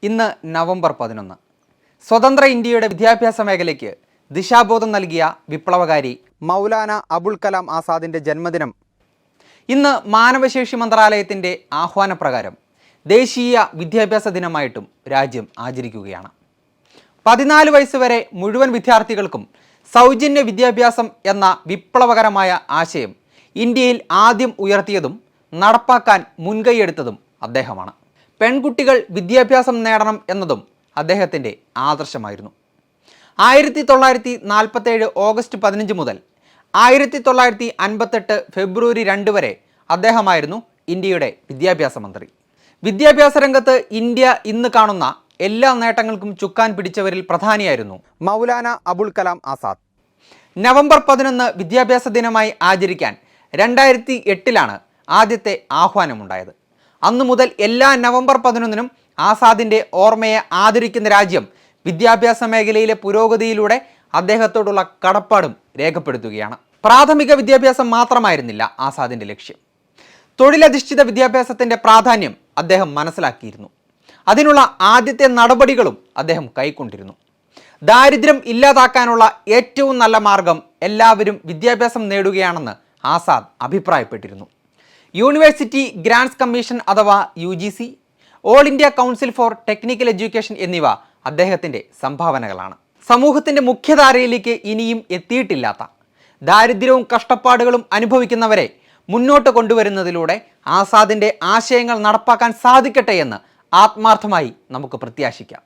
ഇന്ന് നവംബർ 11. സ്വതന്ത്ര ഇന്ത്യയുടെ വിദ്യാഭ്യാസ മേഖലയ്ക്ക് ദിശാബോധം നൽകിയ വിപ്ലവകാരി മൗലാന അബുൽ കലാം ആസാദിൻ്റെ ജന്മദിനം. ഇന്ന് മാനവശേഷി മന്ത്രാലയത്തിൻ്റെ ആഹ്വാനപ്രകാരം ദേശീയ വിദ്യാഭ്യാസ ദിനമായിട്ടും രാജ്യം ആചരിക്കുകയാണ്. 14 വയസ്സ് വരെ മുഴുവൻ വിദ്യാർത്ഥികൾക്കും സൗജന്യ വിദ്യാഭ്യാസം എന്ന വിപ്ലവകരമായ ആശയം ഇന്ത്യയിൽ ആദ്യം ഉയർത്തിയതും നടപ്പാക്കാൻ മുൻകൈയെടുത്തതും അദ്ദേഹമാണ്. പെൺകുട്ടികൾ വിദ്യാഭ്യാസം നേടണം എന്നതും അദ്ദേഹത്തിൻ്റെ ആദർശമായിരുന്നു. 1947 ഓഗസ്റ്റ് 15 മുതൽ 1958 ഫെബ്രുവരി 2 വരെ അദ്ദേഹമായിരുന്നു ഇന്ത്യയുടെ വിദ്യാഭ്യാസ മന്ത്രി. വിദ്യാഭ്യാസ രംഗത്ത് ഇന്ത്യ ഇന്ന് കാണുന്ന എല്ലാ നേട്ടങ്ങൾക്കും ചുക്കാൻ പിടിച്ചവരിൽ പ്രധാനിയായിരുന്നു മൗലാന അബുൽ കലാം ആസാദ്. നവംബർ 11 വിദ്യാഭ്യാസ ദിനമായി ആചരിക്കാൻ 2008 ആദ്യത്തെ ആഹ്വാനമുണ്ടായത്. അന്നു മുതൽ എല്ലാ നവംബർ 11 ആസാദിൻ്റെ ഓർമ്മയെ ആദരിക്കുന്ന രാജ്യം വിദ്യാഭ്യാസ മേഖലയിലെ പുരോഗതിയിലൂടെ അദ്ദേഹത്തോടുള്ള കടപ്പാടും രേഖപ്പെടുത്തുകയാണ്. പ്രാഥമിക വിദ്യാഭ്യാസം മാത്രമായിരുന്നില്ല ആസാദിൻ്റെ ലക്ഷ്യം. തൊഴിലധിഷ്ഠിത വിദ്യാഭ്യാസത്തിൻ്റെ പ്രാധാന്യം അദ്ദേഹം മനസ്സിലാക്കിയിരുന്നു. അതിനുള്ള ആദ്യത്തെ നടപടികളും അദ്ദേഹം കൈക്കൊണ്ടിരുന്നു. ദാരിദ്ര്യം ഇല്ലാതാക്കാനുള്ള ഏറ്റവും നല്ല മാർഗം എല്ലാവരും വിദ്യാഭ്യാസം നേടുകയാണെന്ന് ആസാദ് അഭിപ്രായപ്പെട്ടിരുന്നു. യൂണിവേഴ്സിറ്റി ഗ്രാൻറ്റ്സ് കമ്മീഷൻ അഥവാ UGC, all India council for technical education എന്നിവ അദ്ദേഹത്തിൻ്റെ സംഭാവനകളാണ്. സമൂഹത്തിൻ്റെ മുഖ്യധാരയിലേക്ക് ഇനിയും എത്തിയിട്ടില്ലാത്ത ദാരിദ്ര്യവും കഷ്ടപ്പാടുകളും അനുഭവിക്കുന്നവരെ മുന്നോട്ട് കൊണ്ടുവരുന്നതിലൂടെ ആസാദിൻ്റെ ആശയങ്ങൾ നടപ്പാക്കാൻ സാധിക്കട്ടെ എന്ന് ആത്മാർത്ഥമായി നമുക്ക് പ്രത്യാശിക്കാം.